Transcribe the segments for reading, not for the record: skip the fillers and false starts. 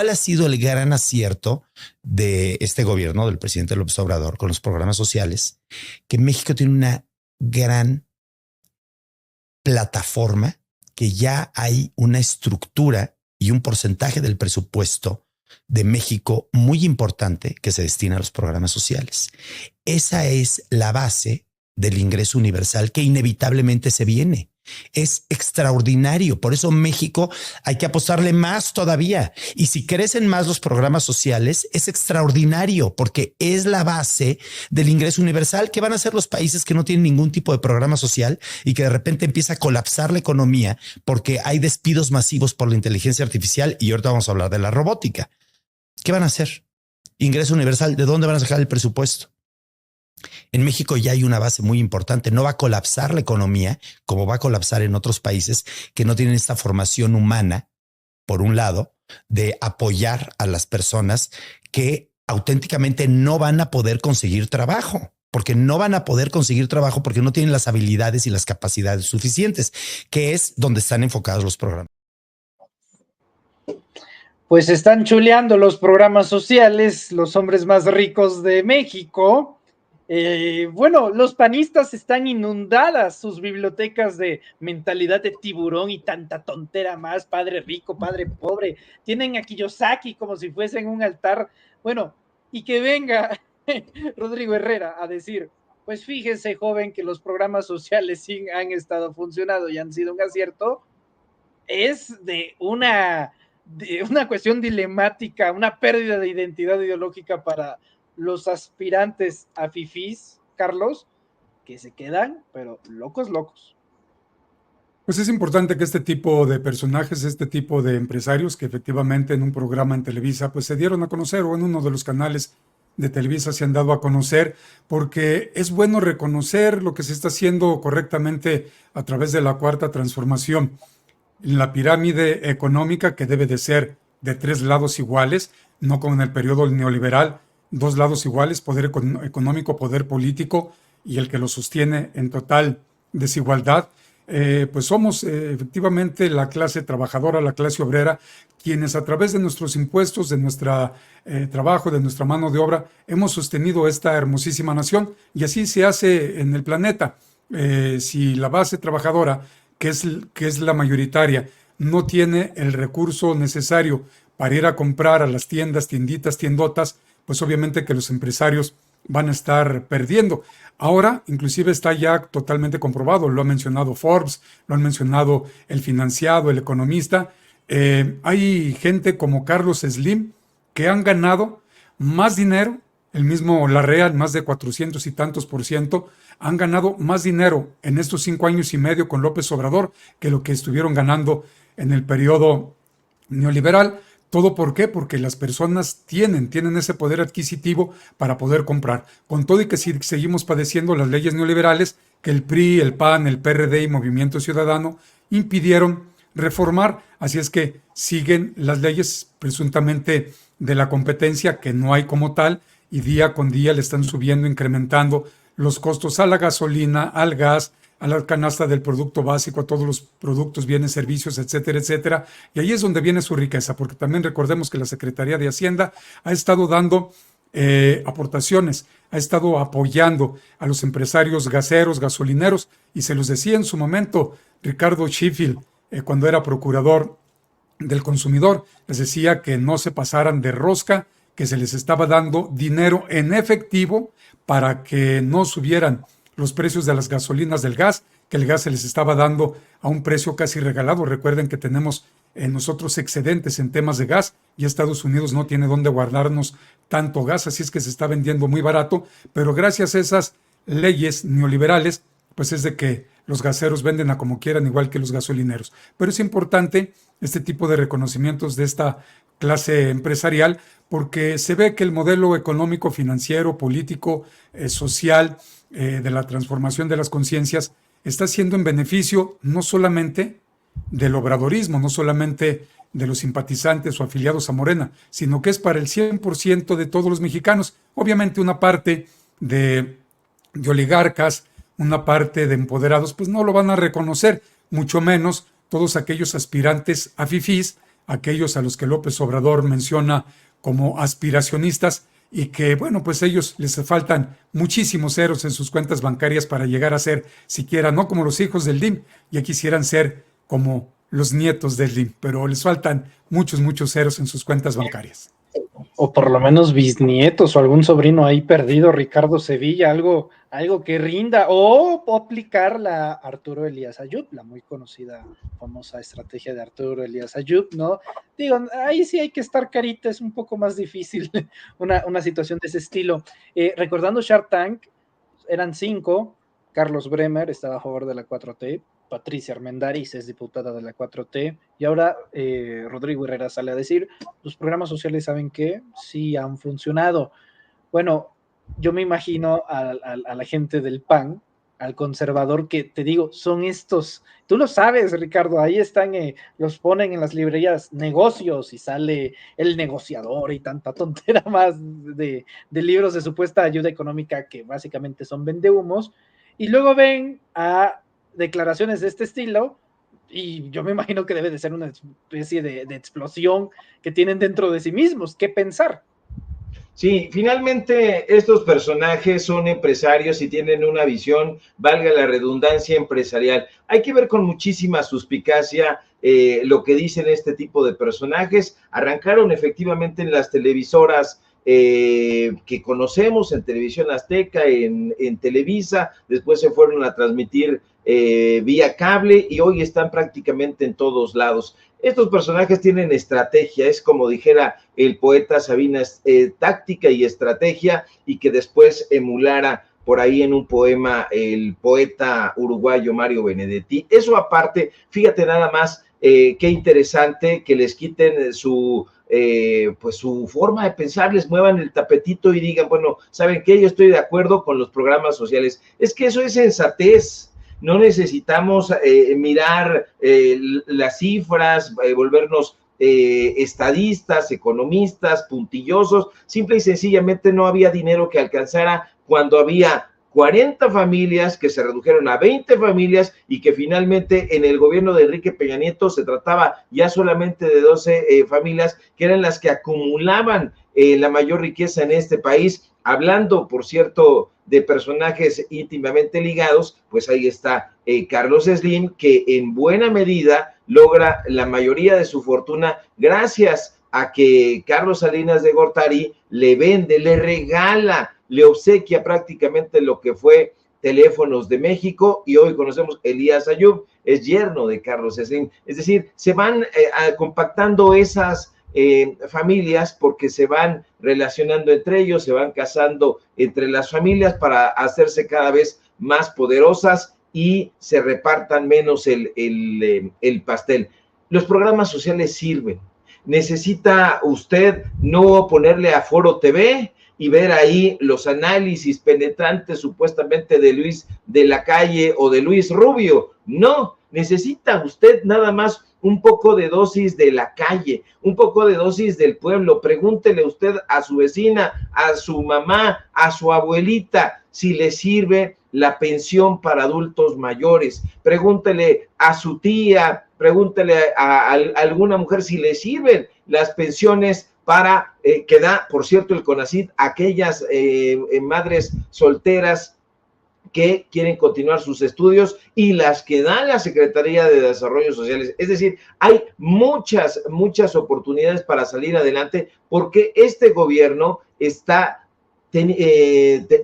¿Cuál ha sido el gran acierto de este gobierno del presidente López Obrador con los programas sociales? Que México tiene una gran plataforma, que ya hay una estructura y un porcentaje del presupuesto de México muy importante que se destina a los programas sociales. Esa es la base del ingreso universal que inevitablemente se viene. Es extraordinario. Por eso México hay que apostarle más todavía. Y si crecen más los programas sociales, es extraordinario porque es la base del ingreso universal. ¿Qué van a hacer los países que no tienen ningún tipo de programa social y que de repente empieza a colapsar la economía porque hay despidos masivos por la inteligencia artificial? Y ahorita vamos a hablar de la robótica. ¿Qué van a hacer? Ingreso universal. ¿De dónde van a sacar el presupuesto? En México ya hay una base muy importante. No va a colapsar la economía como va a colapsar en otros países que no tienen esta formación humana, por un lado, de apoyar a las personas que auténticamente no van a poder conseguir trabajo, porque no van a poder conseguir trabajo porque no tienen las habilidades y las capacidades suficientes, que es donde están enfocados los programas. Pues están chuleando los programas sociales, los hombres más ricos de México. Bueno, los panistas están inundadas sus bibliotecas de mentalidad de tiburón y tanta tontera más, padre rico, padre pobre. Tienen a Kiyosaki como si fuesen un altar. Bueno, y que venga Rodrigo Herrera a decir, pues fíjese, joven, que los programas sociales sí han estado funcionando y han sido un acierto. Es de una cuestión dilemática, una pérdida de identidad ideológica para los aspirantes a fifís, Carlos, que se quedan, pero locos. Pues es importante que este tipo de personajes, este tipo de empresarios que efectivamente en un programa en Televisa pues se dieron a conocer o en uno de los canales de Televisa se han dado a conocer, porque es bueno reconocer lo que se está haciendo correctamente a través de la cuarta transformación. La pirámide económica, que debe de ser de 3 lados iguales, no como en el periodo neoliberal, 2 lados iguales, poder económico, poder político, y el que lo sostiene en total desigualdad. Pues somos efectivamente la clase trabajadora, la clase obrera, quienes a través de nuestros impuestos, de nuestro trabajo, de nuestra mano de obra, hemos sostenido esta hermosísima nación, y así se hace en el planeta. Si la base trabajadora, que es la mayoritaria, no tiene el recurso necesario para ir a comprar a las tiendas, tienditas, tiendotas, pues obviamente que los empresarios van a estar perdiendo. Ahora, inclusive está ya totalmente comprobado, lo ha mencionado Forbes, lo han mencionado el Financiado, el Economista. Hay gente como Carlos Slim que han ganado más dinero, el mismo Larrea, más de 400 y tantos %, han ganado más dinero en estos 5 años y medio con López Obrador que lo que estuvieron ganando en el periodo neoliberal. ¿Todo por qué? Porque las personas tienen ese poder adquisitivo para poder comprar. Con todo y que si seguimos padeciendo las leyes neoliberales que el PRI, el PAN, el PRD y Movimiento Ciudadano impidieron reformar. Así es que siguen las leyes presuntamente de la competencia, que no hay como tal, y día con día le están subiendo, incrementando los costos a la gasolina, al gas, a la canasta del producto básico, a todos los productos, bienes, servicios, etcétera, etcétera. Y ahí es donde viene su riqueza, porque también recordemos que la Secretaría de Hacienda ha estado dando aportaciones, ha estado apoyando a los empresarios gaseros, gasolineros, y se los decía en su momento Ricardo Sheffield, cuando era procurador del consumidor, les decía que no se pasaran de rosca, que se les estaba dando dinero en efectivo para que no subieran los precios de las gasolinas, del gas, que el gas se les estaba dando a un precio casi regalado. Recuerden que tenemos nosotros excedentes en temas de gas y Estados Unidos no tiene dónde guardarnos tanto gas, así es que se está vendiendo muy barato, pero gracias a esas leyes neoliberales, pues es de que los gaseros venden a como quieran, igual que los gasolineros. Pero es importante este tipo de reconocimientos de esta clase empresarial, porque se ve que el modelo económico, financiero, político, social, de la transformación de las conciencias, está siendo en beneficio no solamente del obradorismo, no solamente de los simpatizantes o afiliados a Morena, sino que es para el 100% de todos los mexicanos. Obviamente una parte de oligarcas, una parte de empoderados, pues no lo van a reconocer, mucho menos todos aquellos aspirantes a fifís, aquellos a los que López Obrador menciona como aspiracionistas y que, bueno, pues ellos les faltan muchísimos ceros en sus cuentas bancarias para llegar a ser siquiera, no como los hijos del DIM, ya quisieran ser como los nietos del DIM, pero les faltan muchos ceros en sus cuentas bancarias. O por lo menos bisnietos o algún sobrino ahí perdido, Ricardo Sevilla, algo que rinda, o aplicar la Arturo Elías Ayub, la muy conocida, famosa estrategia de Arturo Elías Ayub, ¿no? Digo, ahí sí hay que estar carita, es un poco más difícil una situación de ese estilo. Recordando Shark Tank, eran 5, Carlos Bremer estaba a favor de la 4T, Patricia Armendariz es diputada de la 4T, y ahora Rodrigo Herrera sale a decir, los programas sociales, ¿saben qué? Sí han funcionado. Bueno, yo me imagino a la gente del PAN, al conservador, que te digo, son estos, tú lo sabes, Ricardo, ahí están, los ponen en las librerías negocios y sale el negociador y tanta tontera más de libros de supuesta ayuda económica que básicamente son vendehumos, y luego ven a declaraciones de este estilo, y yo me imagino que debe de ser una especie de explosión que tienen dentro de sí mismos. ¿Qué pensar? Sí, finalmente estos personajes son empresarios y tienen una visión, valga la redundancia, empresarial. Hay que ver con muchísima suspicacia lo que dicen este tipo de personajes. Arrancaron efectivamente en las televisoras que conocemos, en Televisión Azteca, en Televisa, después se fueron a transmitir vía cable y hoy están prácticamente en todos lados. Estos personajes tienen estrategia, es como dijera el poeta Sabina, táctica y estrategia, y que después emulara por ahí en un poema el poeta uruguayo Mario Benedetti. Eso aparte, fíjate nada más, qué interesante que les quiten pues su forma de pensar, les muevan el tapetito y digan, bueno, ¿saben qué? Yo estoy de acuerdo con los programas sociales. Es que eso es sensatez. No necesitamos mirar las cifras, volvernos estadistas, economistas, puntillosos. Simple y sencillamente no había dinero que alcanzara cuando había 40 familias que se redujeron a 20 familias y que finalmente en el gobierno de Enrique Peña Nieto se trataba ya solamente de 12 familias que eran las que acumulaban la mayor riqueza en este país. Hablando, por cierto, de personajes íntimamente ligados, pues ahí está Carlos Slim, que en buena medida logra la mayoría de su fortuna gracias a que Carlos Salinas de Gortari le vende, le regala, le obsequia prácticamente lo que fue Teléfonos de México, y hoy conocemos Elías Ayub, es yerno de Carlos Slim. Es decir, se van compactando esas familias porque se van relacionando entre ellos, se van casando entre las familias para hacerse cada vez más poderosas y se repartan menos el pastel. Los programas sociales sirven. Necesita usted no ponerle a Foro TV y ver ahí los análisis penetrantes supuestamente de Luis de la Calle o de Luis Rubio. No, necesita usted nada más un poco de dosis de la calle, un poco de dosis del pueblo. Pregúntele usted a su vecina, a su mamá, a su abuelita, si le sirve la pensión para adultos mayores. Pregúntele a su tía, pregúntele a alguna mujer si le sirven las pensiones para que da, por cierto, el CONACYT, aquellas madres solteras que quieren continuar sus estudios y las que da la Secretaría de Desarrollo Social. Es decir, hay muchas oportunidades para salir adelante porque este gobierno está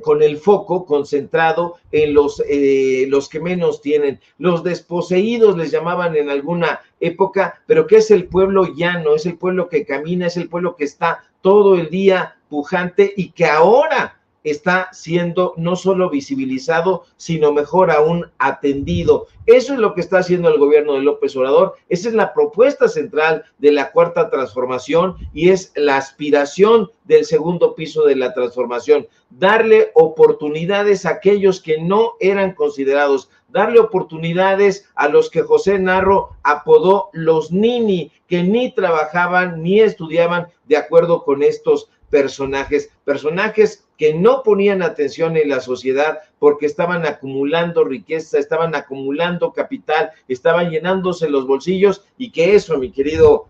con el foco concentrado en los que menos tienen, los desposeídos les llamaban en alguna época, pero que es el pueblo llano, es el pueblo que camina, es el pueblo que está todo el día pujante y que ahora está siendo no solo visibilizado, sino mejor aún atendido. Eso es lo que está haciendo el gobierno de López Obrador. Esa es la propuesta central de la Cuarta Transformación y es la aspiración del segundo piso de la transformación. Darle oportunidades a aquellos que no eran considerados, darle oportunidades a los que José Narro apodó los nini, que ni trabajaban ni estudiaban de acuerdo con estos personajes que no ponían atención en la sociedad porque estaban acumulando riqueza, estaban acumulando capital, estaban llenándose los bolsillos, y que eso, mi querido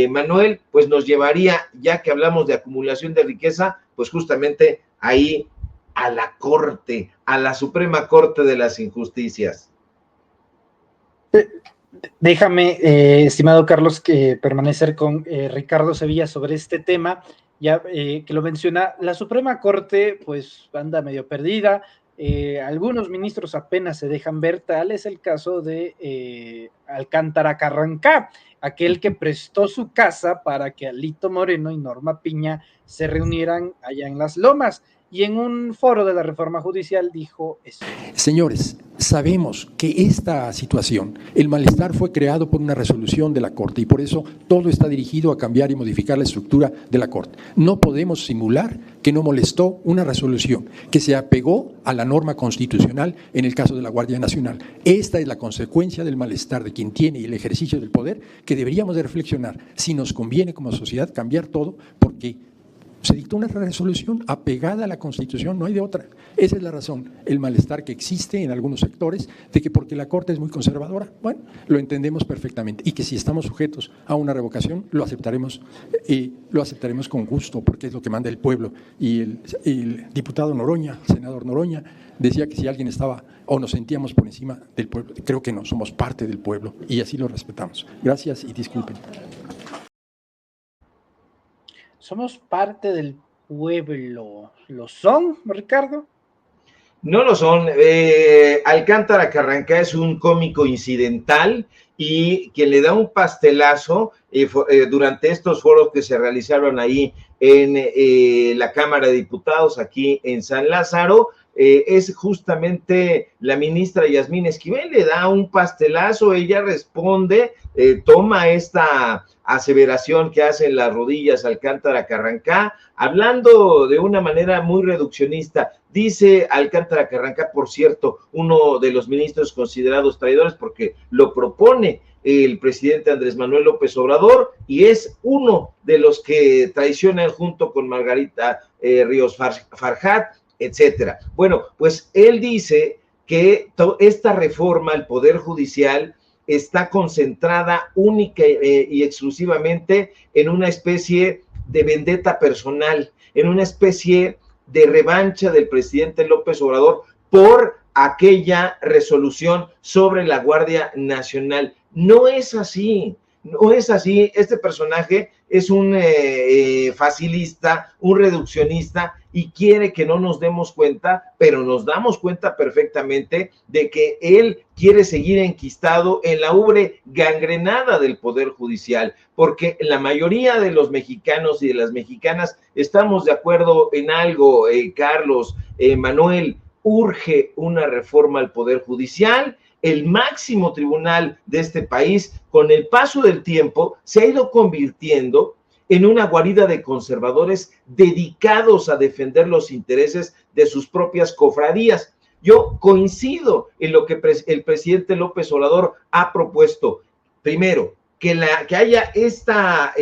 Manuel, pues nos llevaría, ya que hablamos de acumulación de riqueza, pues justamente ahí a la Corte, a la Suprema Corte de las Injusticias. Déjame, estimado Carlos, que permanecer con Ricardo Sevilla sobre este tema, ya que lo menciona. La Suprema Corte pues anda medio perdida, algunos ministros apenas se dejan ver, tal es el caso de Alcántara Carrancá, aquel que prestó su casa para que Alito Moreno y Norma Piña se reunieran allá en Las Lomas, y en un foro de la reforma judicial dijo eso. Señores, sabemos que esta situación, el malestar fue creado por una resolución de la Corte, y por eso todo está dirigido a cambiar y modificar la estructura de la Corte. No podemos simular que no molestó una resolución que se apegó a la norma constitucional en el caso de la Guardia Nacional. Esta es la consecuencia del malestar de quien tiene el ejercicio del poder, que deberíamos de reflexionar si nos conviene como sociedad cambiar todo, porque se dictó una resolución apegada a la Constitución, no hay de otra. Esa es la razón, el malestar que existe en algunos sectores de que porque la Corte es muy conservadora. Bueno, lo entendemos perfectamente, y que si estamos sujetos a una revocación, lo aceptaremos con gusto, porque es lo que manda el pueblo. Y el diputado Noroña, el senador Noroña, decía que si alguien estaba o nos sentíamos por encima del pueblo. Creo que no, somos parte del pueblo y así lo respetamos. Gracias y disculpen. Somos parte del pueblo. ¿Lo son, Ricardo? No lo son. Alcántara Carrancá es un cómico incidental, y quien le da un pastelazo durante estos foros que se realizaron ahí en la Cámara de Diputados, aquí en San Lázaro, es justamente la ministra Yasmín Esquivel. Le da un pastelazo, ella responde, toma esta aseveración que hace en las rodillas Alcántara Carrancá, hablando de una manera muy reduccionista. Dice Alcántara Carrancá, por cierto, uno de los ministros considerados traidores porque lo propone el presidente Andrés Manuel López Obrador, y es uno de los que traicionan junto con Margarita Ríos Farjat, etcétera. Bueno, pues él dice que esta reforma al Poder Judicial está concentrada única y exclusivamente en una especie de vendetta personal, en una especie de revancha del presidente López Obrador por aquella resolución sobre la Guardia Nacional. No es así, no es así. Este personaje es un facilista, un reduccionista, y quiere que no nos demos cuenta, pero nos damos cuenta perfectamente de que él quiere seguir enquistado en la ubre gangrenada del Poder Judicial, porque la mayoría de los mexicanos y de las mexicanas estamos de acuerdo en algo, Carlos, Manuel: urge una reforma al Poder Judicial. El máximo tribunal de este país, con el paso del tiempo, se ha ido convirtiendo en una guarida de conservadores dedicados a defender los intereses de sus propias cofradías. Yo coincido en lo que el presidente López Obrador ha propuesto. Primero, que haya esta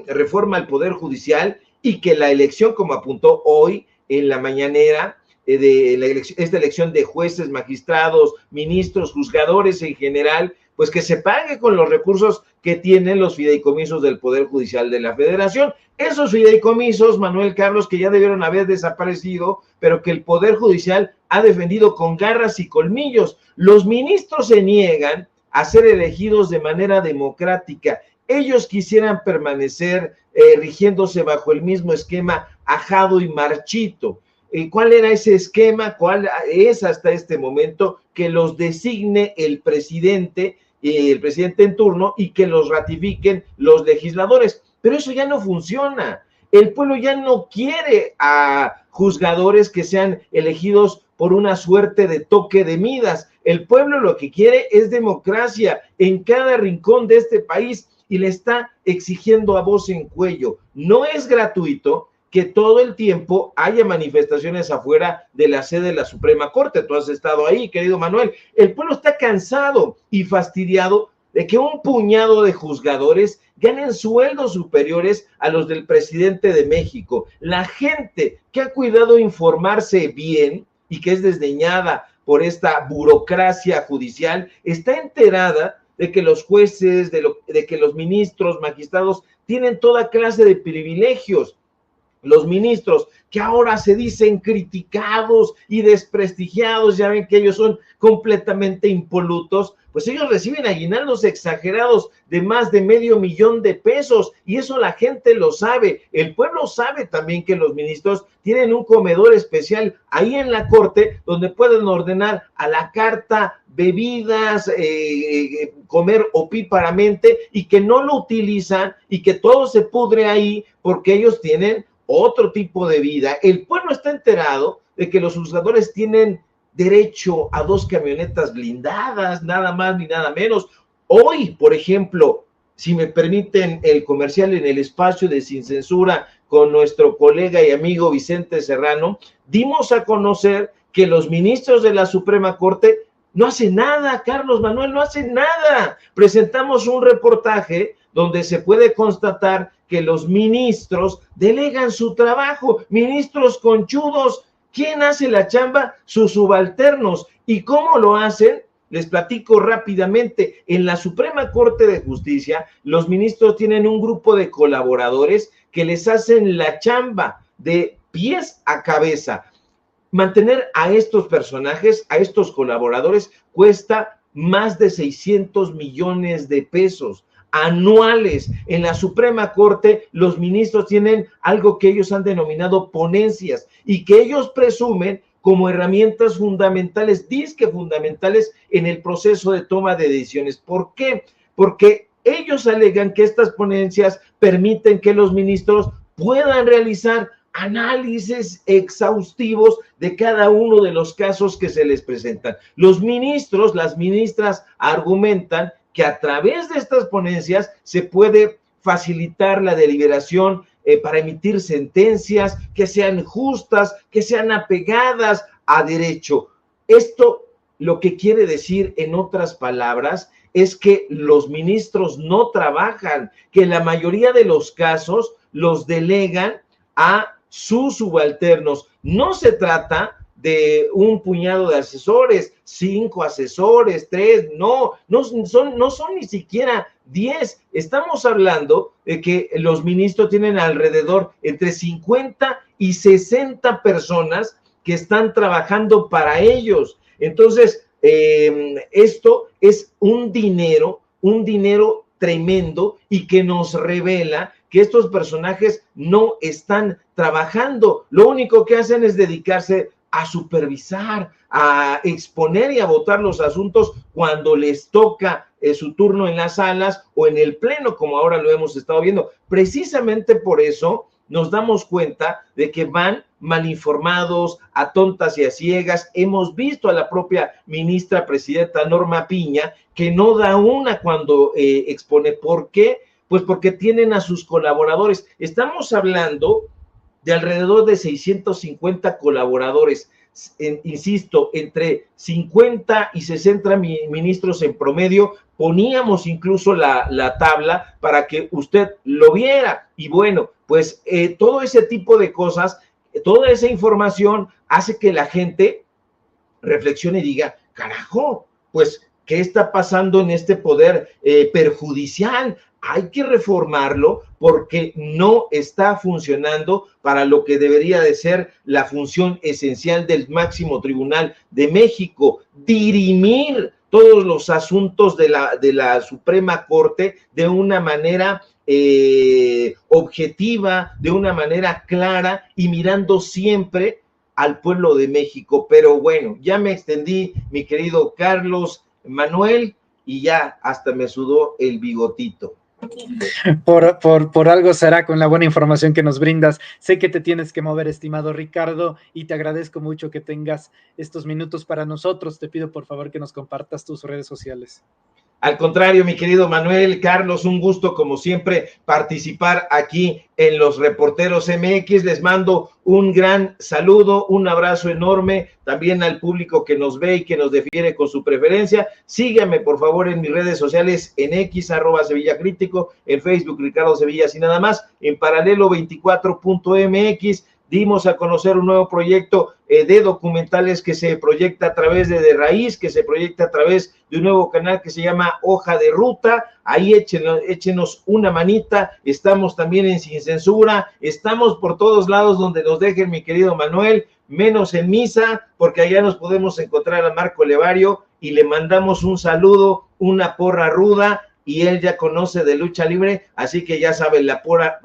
reforma al Poder Judicial, y que la elección, como apuntó hoy en la mañanera, esta elección de jueces, magistrados, ministros, juzgadores en general, pues que se pague con los recursos que tienen los fideicomisos del Poder Judicial de la Federación. Esos fideicomisos, Manuel, Carlos, que ya debieron haber desaparecido, pero que el Poder Judicial ha defendido con garras y colmillos. Los ministros se niegan a ser elegidos de manera democrática. Ellos quisieran permanecer rigiéndose bajo el mismo esquema ajado y marchito. ¿Cuál era ese esquema? ¿Cuál es hasta este momento? Que los designe el presidente en turno, y que los ratifiquen los legisladores. Pero eso ya no funciona. El pueblo ya no quiere a juzgadores que sean elegidos por una suerte de toque de Midas. El pueblo lo que quiere es democracia en cada rincón de este país, y le está exigiendo a voz en cuello. No es gratuito que todo el tiempo haya manifestaciones afuera de la sede de la Suprema Corte. Tú has estado ahí, querido Manuel. El pueblo está cansado y fastidiado de que un puñado de juzgadores ganen sueldos superiores a los del presidente de México. La gente que ha cuidado informarse bien y que es desdeñada por esta burocracia judicial está enterada de que los jueces, de que los ministros, magistrados tienen toda clase de privilegios. Los ministros que ahora se dicen criticados y desprestigiados, ya ven que ellos son completamente impolutos, pues ellos reciben aguinaldos exagerados de más de $500,000 y eso la gente lo sabe. El pueblo sabe también que los ministros tienen un comedor especial ahí en la corte donde pueden ordenar a la carta bebidas, comer opíparamente y que no lo utilizan y que todo se pudre ahí porque ellos tienen otro tipo de vida. El pueblo está enterado de que los juzgadores tienen derecho a 2 camionetas blindadas, nada más ni nada menos. Hoy, por ejemplo, si me permiten el comercial en el espacio de Sin Censura con nuestro colega y amigo Vicente Serrano, dimos a conocer que los ministros de la Suprema Corte no hacen nada, Carlos Manuel, no hacen nada. Presentamos un reportaje donde se puede constatar que los ministros delegan su trabajo, ministros conchudos. ¿Quién hace la chamba? Sus subalternos. ¿Y cómo lo hacen? Les platico rápidamente. En la Suprema Corte de Justicia, los ministros tienen un grupo de colaboradores que les hacen la chamba de pies a cabeza. Mantener a estos personajes, a estos colaboradores, cuesta más de 600 millones de pesos anuales. En la Suprema Corte, los ministros tienen algo que ellos han denominado ponencias y que ellos presumen como herramientas fundamentales, disque fundamentales en el proceso de toma de decisiones. ¿Por qué? Porque ellos alegan que estas ponencias permiten que los ministros puedan realizar análisis exhaustivos de cada uno de los casos que se les presentan. Los ministros, las ministras argumentan que a través de estas ponencias se puede facilitar la deliberación para emitir sentencias que sean justas, que sean apegadas a derecho. Esto lo que quiere decir, en otras palabras, es que los ministros no trabajan, que la mayoría de los casos los delegan a sus subalternos. No se trata de un puñado de asesores, 5 asesores, 3, no son ni siquiera 10. Estamos hablando de que los ministros tienen alrededor entre 50 y 60 personas que están trabajando para ellos. Entonces, esto es un dinero tremendo y que nos revela que estos personajes no están trabajando. Lo único que hacen es dedicarse a supervisar, a exponer y a votar los asuntos cuando les toca su turno en las salas o en el pleno, como ahora lo hemos estado viendo. Precisamente por eso nos damos cuenta de que van mal informados, a tontas y a ciegas. Hemos visto a la propia ministra presidenta Norma Piña que no da una cuando expone. ¿Por qué? Pues porque tienen a sus colaboradores. Estamos hablando de alrededor de 650 colaboradores, insisto, entre 50 y 60 ministros en promedio. Poníamos incluso la tabla para que usted lo viera. Y bueno, pues todo ese tipo de cosas, toda esa información hace que la gente reflexione y diga, carajo, pues, ¿qué está pasando en este poder perjudicial? Hay que reformarlo porque no está funcionando para lo que debería de ser la función esencial del máximo tribunal de México, dirimir todos los asuntos de la Suprema Corte de una manera objetiva, de una manera clara y mirando siempre al pueblo de México. Pero bueno, ya me extendí, mi querido Carlos Manuel, y ya hasta me sudó el bigotito. Por algo será con la buena información que nos brindas. Sé que te tienes que mover, estimado Ricardo, y te agradezco mucho que tengas estos minutos para nosotros. Te pido por favor que nos compartas tus redes sociales. Al contrario, mi querido Manuel, Carlos, un gusto como siempre participar aquí en los Reporteros MX. Les mando un gran saludo, un abrazo enorme también al público que nos ve y que nos defiende con su preferencia. Síganme por favor en mis redes sociales, en X, @SevillaCrítico, en Facebook, Ricardo Sevilla, y nada más, en Paralelo24.mx. Dimos a conocer un nuevo proyecto de documentales que se proyecta a través de Raíz, que se proyecta a través de un nuevo canal que se llama Hoja de Ruta. Ahí échenos una manita. Estamos también en Sin Censura. Estamos por todos lados donde nos dejen, mi querido Manuel, menos en Misa, porque allá nos podemos encontrar a Marco Levario y le mandamos un saludo, una porra ruda, y él ya conoce de lucha libre, así que ya saben, la porra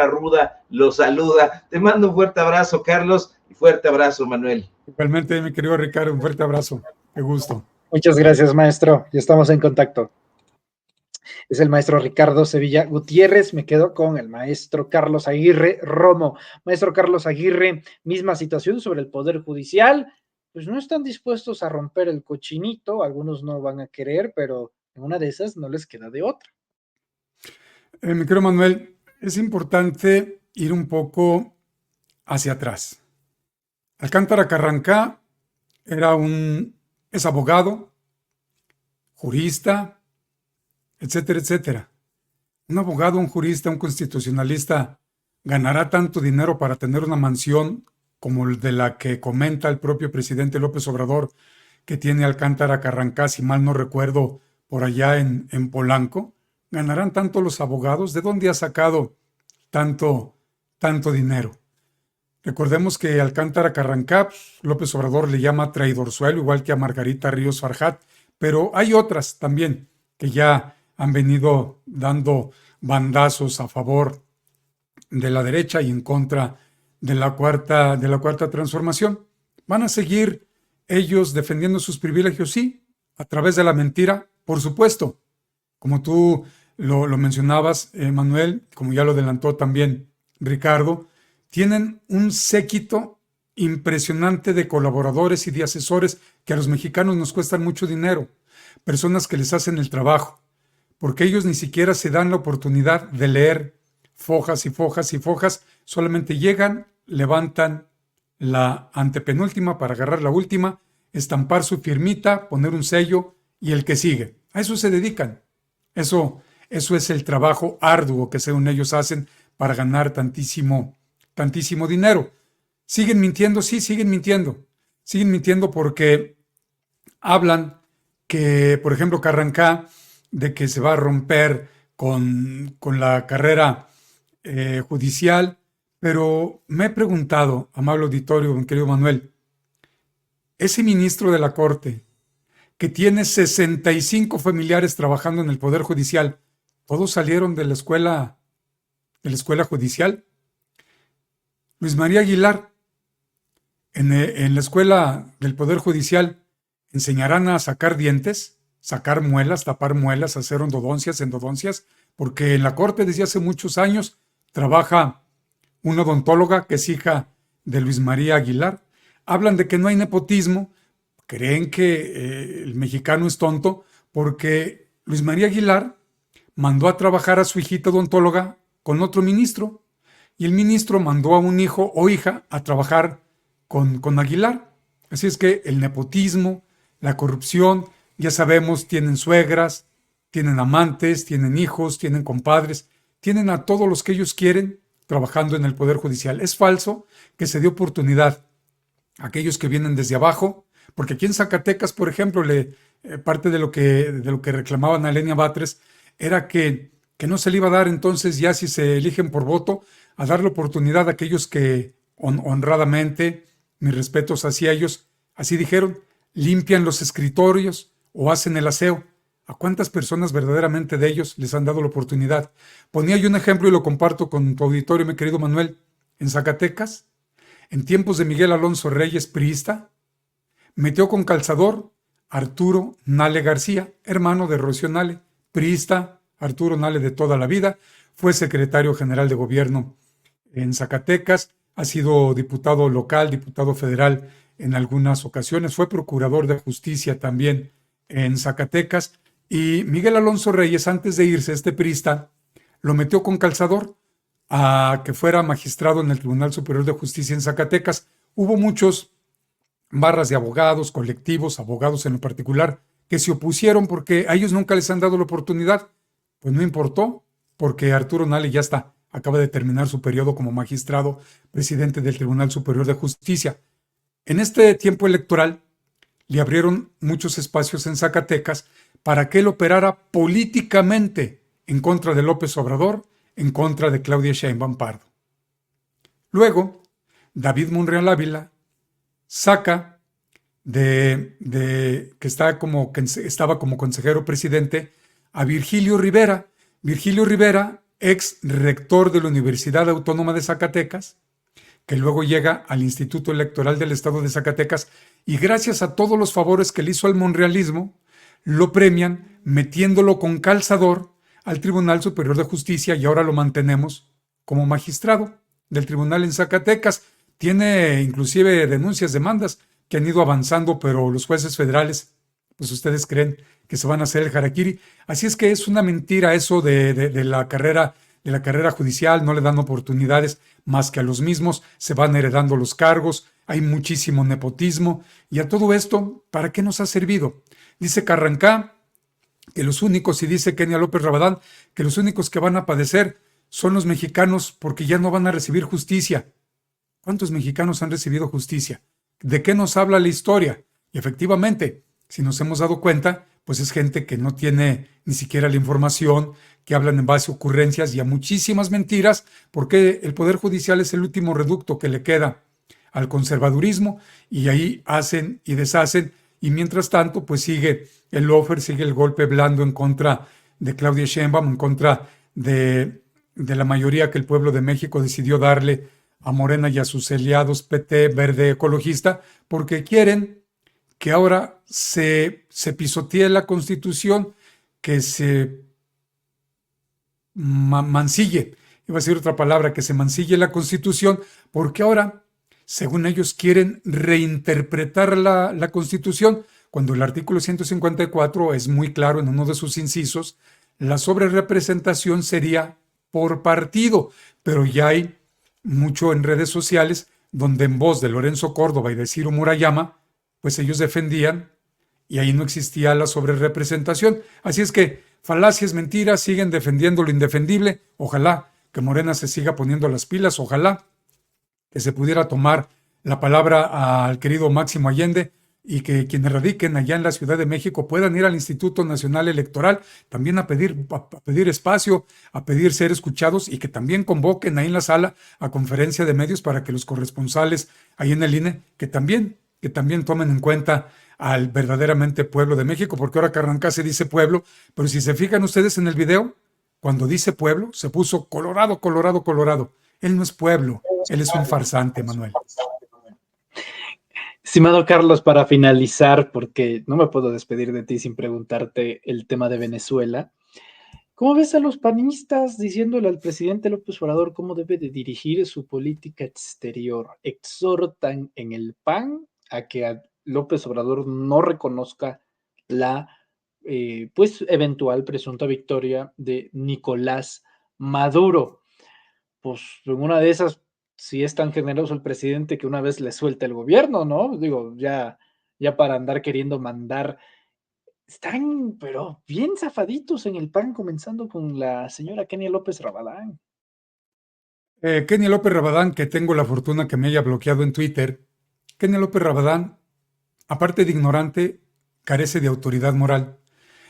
ruda lo saluda. Te mando un fuerte abrazo, Carlos, y fuerte abrazo, Manuel. Igualmente, mi querido Ricardo, un fuerte abrazo. Qué gusto. Muchas gracias, maestro. Ya estamos en contacto. Es el maestro Ricardo Sevilla Gutiérrez. Me quedo con el maestro Carlos Aguirre Romo. Maestro Carlos Aguirre, misma situación sobre el Poder Judicial. Pues no están dispuestos a romper el cochinito. Algunos no van a querer, pero en una de esas no les queda de otra. Mi querido Manuel, es importante ir un poco hacia atrás. Alcántara Carrancá es abogado, jurista, etcétera, etcétera. Un abogado, un jurista, un constitucionalista ganará tanto dinero para tener una mansión como el de la que comenta el propio presidente López Obrador que tiene Alcántara Carrancá, si mal no recuerdo, por allá en Polanco. ¿Ganarán tanto los abogados? ¿De dónde ha sacado tanto dinero? Recordemos que Alcántara Carrancá, López Obrador le llama traidorzuelo, igual que a Margarita Ríos Farjat, pero hay otras también que ya han venido dando bandazos a favor de la derecha y en contra de la cuarta transformación. ¿Van a seguir ellos defendiendo sus privilegios? Sí, a través de la mentira, por supuesto. Como tú lo mencionabas, Manuel, como ya lo adelantó también Ricardo, tienen un séquito impresionante de colaboradores y de asesores que a los mexicanos nos cuestan mucho dinero, personas que les hacen el trabajo, porque ellos ni siquiera se dan la oportunidad de leer fojas y fojas y fojas, solamente llegan, levantan la antepenúltima para agarrar la última, estampar su firmita, poner un sello y el que sigue. A eso se dedican. Eso es el trabajo arduo que según ellos hacen para ganar tantísimo dinero. ¿Siguen mintiendo? Sí, siguen mintiendo. Siguen mintiendo porque hablan que, por ejemplo, Carrancá, de que se va a romper con la carrera judicial, pero me he preguntado, amable auditorio, mi querido Manuel, ese ministro de la Corte que tiene 65 familiares trabajando en el Poder Judicial, ¿todos salieron de la escuela judicial? Luis María Aguilar, en la escuela del Poder Judicial, ¿enseñarán a sacar dientes, sacar muelas, tapar muelas, hacer endodoncias? Porque en la Corte desde hace muchos años trabaja una odontóloga que es hija de Luis María Aguilar. Hablan de que no hay nepotismo, creen que el mexicano es tonto, porque Luis María Aguilar mandó a trabajar a su hijita odontóloga con otro ministro, y el ministro mandó a un hijo o hija a trabajar con Aguilar. Así es que el nepotismo, la corrupción, ya sabemos, tienen suegras, tienen amantes, tienen hijos, tienen compadres, tienen a todos los que ellos quieren trabajando en el Poder Judicial. Es falso que se dé oportunidad a aquellos que vienen desde abajo, porque aquí en Zacatecas, por ejemplo, parte de lo que reclamaban a Lenia Batres era que no se le iba a dar entonces, ya si se eligen por voto, a dar la oportunidad a aquellos que honradamente, mis respetos hacia ellos, así dijeron, limpian los escritorios o hacen el aseo. ¿A cuántas personas verdaderamente de ellos les han dado la oportunidad? Ponía yo un ejemplo y lo comparto con tu auditorio, mi querido Manuel. En Zacatecas, en tiempos de Miguel Alonso Reyes, priista, metió con calzador Arturo Nale García, hermano de Rocío Nale, priista, Arturo Nale de toda la vida, fue secretario general de gobierno en Zacatecas, ha sido diputado local, diputado federal en algunas ocasiones, fue procurador de justicia también en Zacatecas, Y Miguel Alonso Reyes, antes de irse, este priista, lo metió con calzador a que fuera magistrado en el Tribunal Superior de Justicia en Zacatecas. Hubo muchos barras de abogados, colectivos, abogados en lo particular, que se opusieron porque a ellos nunca les han dado la oportunidad. Pues no importó, porque Arturo Nale ya está, acaba de terminar su periodo como magistrado presidente del Tribunal Superior de Justicia. En este tiempo electoral le abrieron muchos espacios en Zacatecas para que él operara políticamente en contra de López Obrador, en contra de Claudia Sheinbaum Pardo. Luego, David Monreal Ávila saca que estaba como consejero presidente a Virgilio Rivera. Virgilio Rivera, ex rector de la Universidad Autónoma de Zacatecas, que luego llega al Instituto Electoral del Estado de Zacatecas, y gracias a todos los favores que le hizo al monrealismo, lo premian metiéndolo con calzador al Tribunal Superior de Justicia, y ahora lo mantenemos como magistrado del tribunal en Zacatecas. Tiene inclusive denuncias, demandas que han ido avanzando, pero los jueces federales, pues ustedes creen que se van a hacer el harakiri. Así es que es una mentira eso de la carrera judicial, no le dan oportunidades más que a los mismos, se van heredando los cargos, hay muchísimo nepotismo, y a todo esto, ¿para qué nos ha servido? Dice Carrancá que los únicos, y dice Kenia López Rabadán, que los únicos que van a padecer son los mexicanos porque ya no van a recibir justicia. ¿Cuántos mexicanos han recibido justicia? ¿De qué nos habla la historia? Y efectivamente, si nos hemos dado cuenta, pues es gente que no tiene ni siquiera la información, que hablan en base a ocurrencias y a muchísimas mentiras, porque el Poder Judicial es el último reducto que le queda al conservadurismo, y ahí hacen y deshacen, y mientras tanto, pues sigue el lawfare, sigue el golpe blando en contra de Claudia Sheinbaum, en contra de la mayoría que el pueblo de México decidió darle a Morena y a sus aliados PT, Verde, Ecologista, porque quieren que ahora se pisotee la Constitución, que se mancille, iba a decir otra palabra, que se mancille la Constitución, porque ahora, según ellos, quieren reinterpretar la Constitución, cuando el artículo 154 es muy claro en uno de sus incisos, la sobrerepresentación sería por partido, pero ya hay mucho en redes sociales donde en voz de Lorenzo Córdoba y de Ciro Murayama, pues ellos defendían y ahí no existía la sobrerepresentación. Así es que falacias, mentiras, siguen defendiendo lo indefendible. Ojalá que Morena se siga poniendo las pilas, ojalá que se pudiera tomar la palabra al querido Máximo Allende y que quienes radiquen allá en la Ciudad de México puedan ir al Instituto Nacional Electoral también a pedir espacio, a pedir ser escuchados, y que también convoquen ahí en la sala a conferencia de medios para que los corresponsales ahí en el INE que también tomen en cuenta al verdaderamente pueblo de México, porque ahora Carrancá se dice pueblo, pero si se fijan ustedes en el video, cuando dice pueblo, se puso colorado, colorado, colorado. Él no es pueblo, él es un farsante, Manuel. Estimado Carlos, para finalizar, porque no me puedo despedir de ti sin preguntarte el tema de Venezuela. ¿Cómo ves a los panistas diciéndole al presidente López Obrador cómo debe de dirigir su política exterior? Exhortan en el PAN a que a López Obrador no reconozca la pues eventual presunta victoria de Nicolás Maduro. Pues en una de esas, si es tan generoso el presidente que una vez le suelta el gobierno, ¿no? Digo, ya para andar queriendo mandar. Están, pero bien zafaditos en el PAN, comenzando con la señora Kenia López Rabadán. Kenia López Rabadán, que tengo la fortuna que me haya bloqueado en Twitter. Kenia López Rabadán, aparte de ignorante, carece de autoridad moral.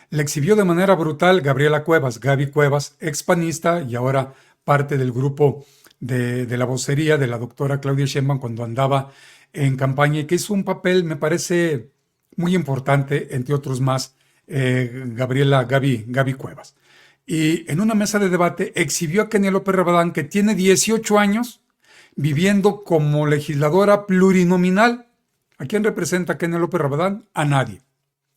La exhibió de manera brutal Gaby Cuevas, expanista y ahora parte del grupo de la vocería de la doctora Claudia Sheinbaum cuando andaba en campaña, y que hizo un papel, me parece, muy importante, entre otros más, Gaby Cuevas. Y en una mesa de debate exhibió a Kenia López Rabadán, que tiene 18 años viviendo como legisladora plurinominal. ¿A quién representa Kenia López Rabadán? A nadie.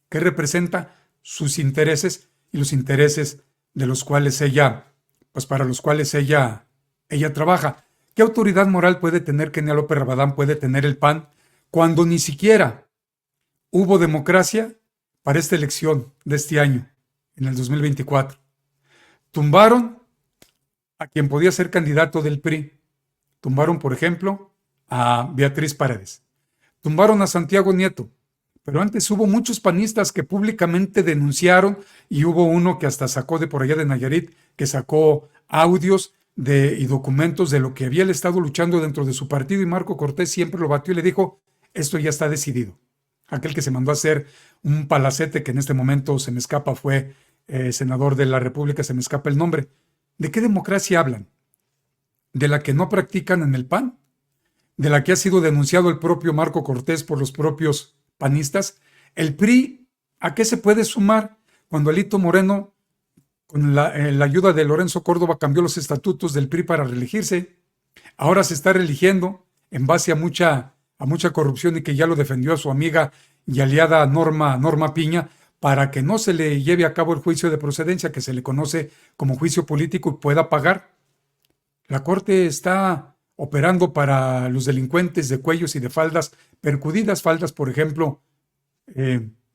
¿Qué representa? Sus intereses y los intereses de los cuales ella, pues para los cuales ella trabaja. ¿Qué autoridad moral puede tener Kenia López Rabadán, puede tener el PAN, cuando ni siquiera hubo democracia para esta elección de este año? en el 2024. Tumbaron a quien podía ser candidato del PRI. Tumbaron, por ejemplo, a Beatriz Paredes. Tumbaron a Santiago Nieto. Pero antes hubo muchos panistas que públicamente denunciaron, y hubo uno que hasta sacó de por allá de Nayarit, que sacó audios y documentos de lo que había él estado luchando dentro de su partido, y Marco Cortés siempre lo batió y le dijo: esto ya está decidido. Aquel que se mandó a hacer un palacete, que en este momento se me escapa, fue senador de la República, se me escapa el nombre. ¿De qué democracia hablan? ¿De la que no practican en el PAN? ¿De la que ha sido denunciado el propio Marco Cortés por los propios panistas? El PRI, ¿a qué se puede sumar cuando Alito Moreno, con la ayuda de Lorenzo Córdoba, cambió los estatutos del PRI para reelegirse? Ahora se está reeligiendo en base a mucha corrupción, y que ya lo defendió a su amiga y aliada Norma Piña, para que no se le lleve a cabo el juicio de procedencia, que se le conoce como juicio político, y pueda pagar. La Corte está operando para los delincuentes de cuellos y de faldas percudidas, faldas, por ejemplo,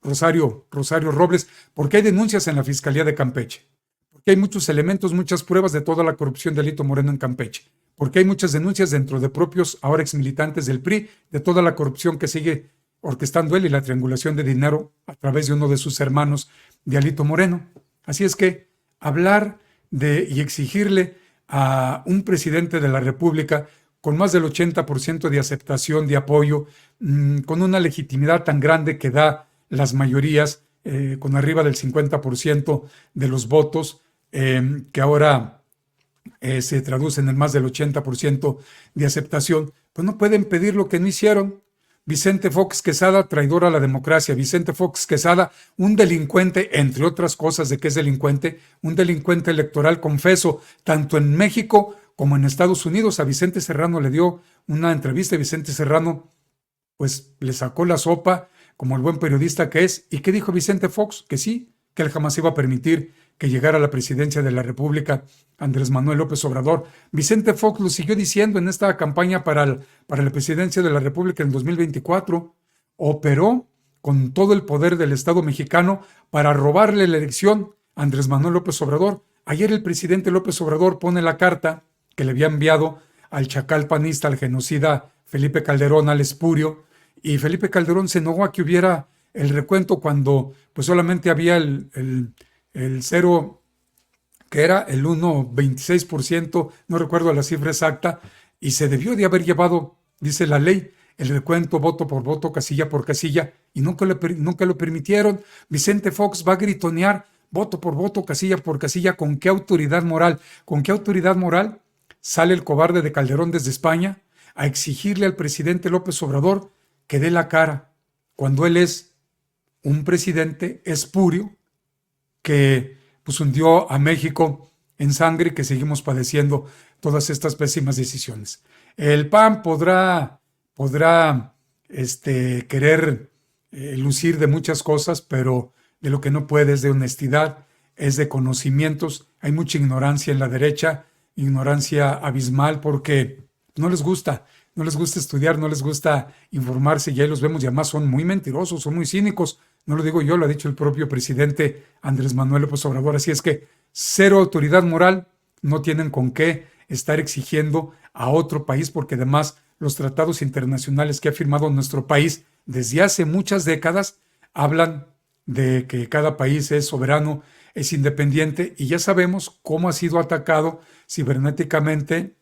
Rosario Robles, porque hay denuncias en la Fiscalía de Campeche, porque hay muchos elementos, muchas pruebas de toda la corrupción de Alito Moreno en Campeche, porque hay muchas denuncias dentro de propios ahora exmilitantes del PRI de toda la corrupción que sigue orquestando él, y la triangulación de dinero a través de uno de sus hermanos de Alito Moreno. Así es que hablar y exigirle a un presidente de la República con más del 80% de aceptación, de apoyo, con una legitimidad tan grande que da las mayorías, con arriba del 50% de los votos, que ahora se traducen en más del 80% de aceptación, pues no pueden pedir lo que no hicieron. Vicente Fox Quesada, traidor a la democracia. Vicente Fox Quesada, un delincuente, entre otras cosas de que es delincuente, un delincuente electoral, confeso, tanto en México como en Estados Unidos. A Vicente Serrano le dio una entrevista, y Vicente Serrano pues le sacó la sopa como el buen periodista que es. ¿Y qué dijo Vicente Fox? Que sí, que él jamás iba a permitir que llegara a la presidencia de la República Andrés Manuel López Obrador. Vicente Fox lo siguió diciendo en esta campaña para la presidencia de la República en 2024. Operó con todo el poder del Estado mexicano para robarle la elección a Andrés Manuel López Obrador. Ayer el presidente López Obrador pone la carta que le había enviado al chacal panista, al genocida Felipe Calderón, al espurio, y Felipe Calderón se negó a que hubiera el recuento cuando pues solamente había el 0, que era el 1,26%, no recuerdo la cifra exacta, y se debió de haber llevado, dice la ley, el recuento voto por voto, casilla por casilla, y nunca lo permitieron. Vicente Fox va a gritonear voto por voto, casilla por casilla. ¿Con qué autoridad moral? ¿Con qué autoridad moral sale el cobarde de Calderón desde España a exigirle al presidente López Obrador que dé la cara, cuando él es un presidente espurio que pues hundió a México en sangre, y que seguimos padeciendo todas estas pésimas decisiones? El PAN podrá querer lucir de muchas cosas, pero de lo que no puede es de honestidad, es de conocimientos. Hay mucha ignorancia en la derecha, ignorancia abismal, porque no les gusta estudiar, no les gusta informarse, y ahí los vemos, y además son muy mentirosos, son muy cínicos. No lo digo yo, lo ha dicho el propio presidente Andrés Manuel López Obrador. Así es que cero autoridad moral, no tienen con qué estar exigiendo a otro país, porque además los tratados internacionales que ha firmado nuestro país desde hace muchas décadas hablan de que cada país es soberano, es independiente, y ya sabemos cómo ha sido atacado cibernéticamente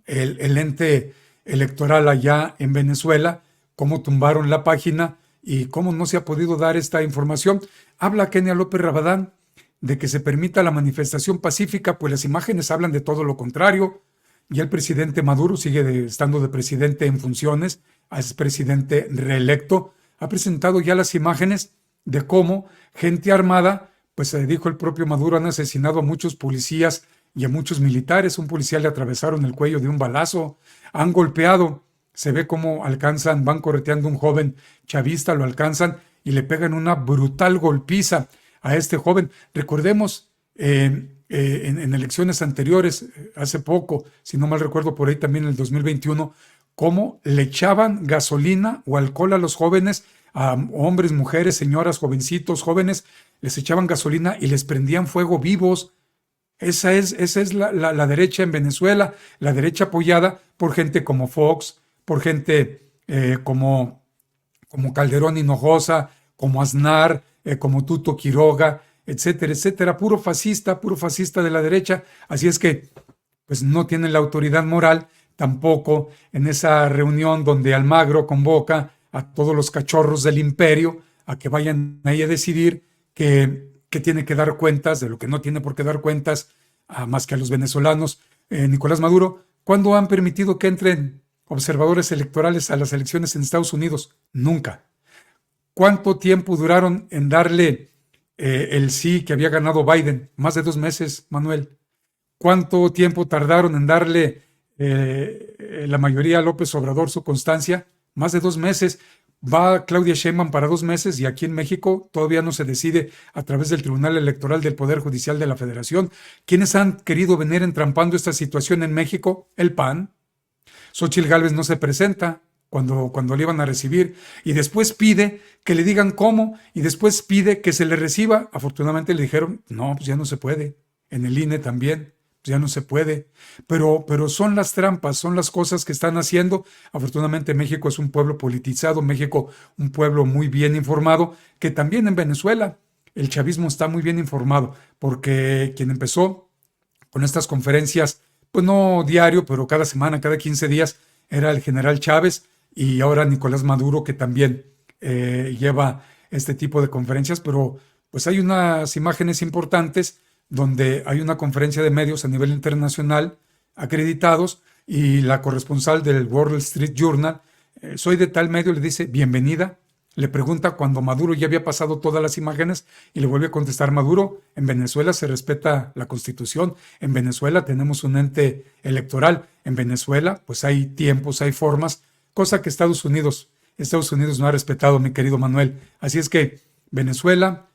el ente electoral allá en Venezuela, cómo tumbaron la página y cómo no se ha podido dar esta información. Habla Kenia López Rabadán de que se permita la manifestación pacífica, pues las imágenes hablan de todo lo contrario. Y el presidente Maduro sigue estando de presidente en funciones, es presidente reelecto. Ha presentado ya las imágenes de cómo gente armada, pues dijo el propio Maduro, han asesinado a muchos policías y a muchos militares. Un policía le atravesaron el cuello de un balazo, han golpeado. Se ve cómo van correteando a un joven chavista, lo alcanzan y le pegan una brutal golpiza a este joven. Recordemos en elecciones anteriores, hace poco, si no mal recuerdo, por ahí también en el 2021, cómo le echaban gasolina o alcohol a los jóvenes a hombres, mujeres, señoras, jovencitos, jóvenes, les echaban gasolina y les prendían fuego vivos. Esa es la derecha en Venezuela, la derecha apoyada por gente como Fox, por gente como Calderón Hinojosa, como Aznar, como Tuto Quiroga, etcétera, etcétera, puro fascista de la derecha. Así es que pues no tienen la autoridad moral tampoco en esa reunión donde Almagro convoca a todos los cachorros del imperio a que vayan ahí a decidir que tiene que dar cuentas de lo que no tiene por qué dar cuentas más que a los venezolanos. Nicolás Maduro, ¿cuándo han permitido que entren observadores electorales a las elecciones en Estados Unidos? Nunca. ¿Cuánto tiempo duraron en darle el sí que había ganado Biden? Más de 2 meses, Manuel. ¿Cuánto tiempo tardaron en darle la mayoría a López Obrador su constancia? Más de 2 meses. Va Claudia Sheinbaum para 2 meses y aquí en México todavía no se decide a través del Tribunal Electoral del Poder Judicial de la Federación. ¿Quiénes han querido venir entrampando esta situación en México? El PAN. Xóchitl Gálvez no se presenta cuando le iban a recibir y después pide que le digan cómo y después pide que se le reciba. Afortunadamente le dijeron, no, pues ya no se puede. En el INE también, pues ya no se puede. Pero son las trampas, son las cosas que están haciendo. Afortunadamente México es un pueblo politizado, México un pueblo muy bien informado, que también en Venezuela el chavismo está muy bien informado, porque quien empezó con estas conferencias, pues no diario, pero cada semana, cada 15 días, era el general Chávez, y ahora Nicolás Maduro, que también lleva este tipo de conferencias, pero pues hay unas imágenes importantes donde hay una conferencia de medios a nivel internacional acreditados y la corresponsal del Wall Street Journal, soy de tal medio, le dice bienvenida, le pregunta cuando Maduro ya había pasado todas las imágenes y le vuelve a contestar Maduro, en Venezuela se respeta la Constitución, en Venezuela tenemos un ente electoral, en Venezuela pues hay tiempos, hay formas, cosa que Estados Unidos no ha respetado, mi querido Manuel. Así es que Venezuela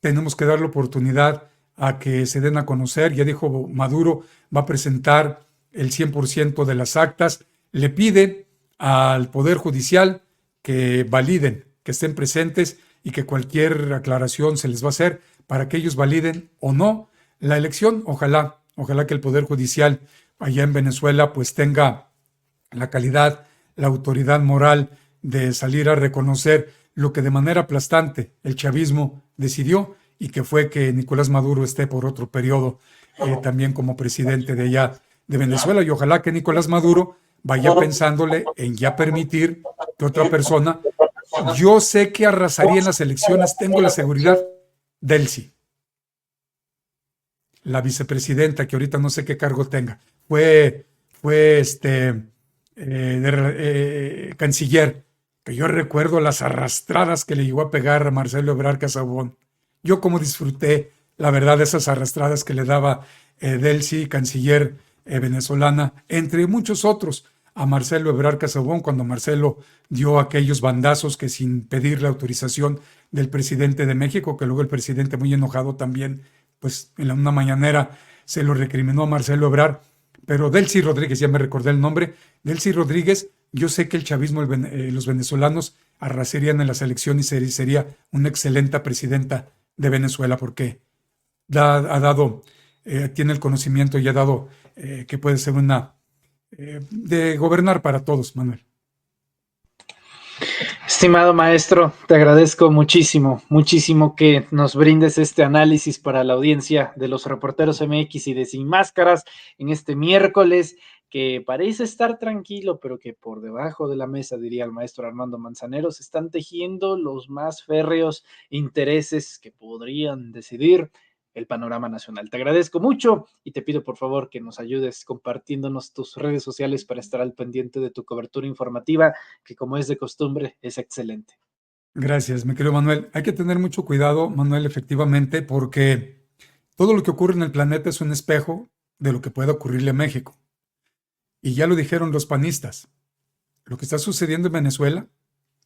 tenemos que darle oportunidad a que se den a conocer. Ya dijo Maduro, va a presentar el 100% de las actas. Le pide al Poder Judicial que validen, que estén presentes y que cualquier aclaración se les va a hacer para que ellos validen o no la elección. Ojalá que el Poder Judicial allá en Venezuela pues tenga la calidad, la autoridad moral de salir a reconocer lo que de manera aplastante el chavismo decidió y que fue que Nicolás Maduro esté por otro periodo también como presidente de allá de Venezuela. Y ojalá que Nicolás Maduro vaya pensándole en ya permitir que otra persona, yo sé que arrasaría en las elecciones, tengo la seguridad, Delcy, la vicepresidenta, que ahorita no sé qué cargo tenga, fue canciller, que yo recuerdo las arrastradas que le llegó a pegar a Marcelo Ebrard Casaubon. Yo como disfruté, la verdad, de esas arrastradas que le daba Delcy, canciller venezolana, entre muchos otros, a Marcelo Ebrard Casaubon, cuando Marcelo dio aquellos bandazos que sin pedir la autorización del presidente de México, que luego el presidente muy enojado también, pues en una mañanera se lo recriminó a Marcelo Ebrard. Pero Delcy Rodríguez, ya me recordé el nombre, Delcy Rodríguez, yo sé que el chavismo, los venezolanos arrasarían en las elecciones y sería una excelente presidenta de Venezuela porque tiene el conocimiento y ha dado que puede ser de gobernar para todos, Manuel. Estimado maestro, te agradezco muchísimo que nos brindes este análisis para la audiencia de los Reporteros MX y de Sin Máscaras en este miércoles que parece estar tranquilo, pero que por debajo de la mesa, diría el maestro Armando Manzanero, se están tejiendo los más férreos intereses que podrían decidir el panorama nacional. Te agradezco mucho y te pido por favor que nos ayudes compartiéndonos tus redes sociales para estar al pendiente de tu cobertura informativa, que como es de costumbre, es excelente. Gracias, mi querido Manuel. Hay que tener mucho cuidado, Manuel, efectivamente, porque todo lo que ocurre en el planeta es un espejo de lo que puede ocurrirle a México. Y ya lo dijeron los panistas. Lo que está sucediendo en Venezuela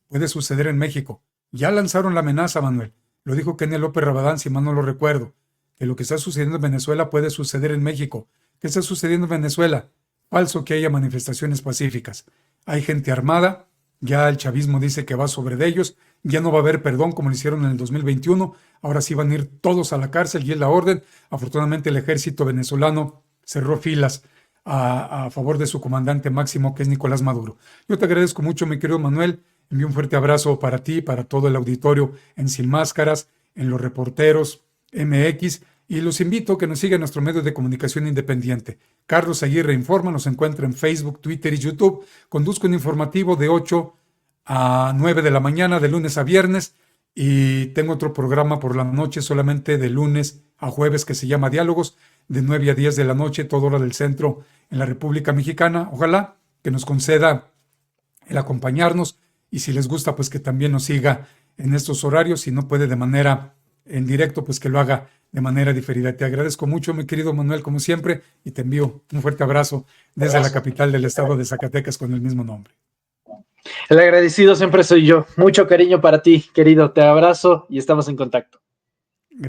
puede suceder en México. Ya lanzaron la amenaza, Manuel. Lo dijo Kenia López Rabadán, si mal no lo recuerdo. Que lo que está sucediendo en Venezuela puede suceder en México. ¿Qué está sucediendo en Venezuela? Falso que haya manifestaciones pacíficas. Hay gente armada, ya el chavismo dice que va sobre de ellos, Ya no va a haber perdón como lo hicieron en el 2021. Ahora sí van a ir todos a la cárcel y es la orden. Afortunadamente el ejército venezolano cerró filas a favor de su comandante máximo, que es Nicolás Maduro. Yo te agradezco mucho, mi querido Manuel. Envío un fuerte abrazo para ti, para todo el auditorio en Sin Máscaras, en Los Reporteros MX, y los invito a que nos sigan en nuestro medio de comunicación independiente. Carlos Aguirre Informa, nos encuentra en Facebook, Twitter y YouTube. Conduzco un informativo de 8 a 9 de la mañana, de lunes a viernes, y tengo otro programa por la noche, solamente de lunes a jueves, que se llama Diálogos, de 9 a 10 de la noche, toda hora del centro en la República Mexicana. Ojalá que nos conceda el acompañarnos, y si les gusta, pues que también nos siga en estos horarios. Si no puede de manera en directo, pues que lo haga de manera diferida. Te agradezco mucho, mi querido Manuel, como siempre, y te envío un fuerte abrazo desde la capital del estado de Zacatecas con el mismo nombre. El agradecido siempre soy yo. Mucho cariño para ti, querido. Te abrazo y estamos en contacto.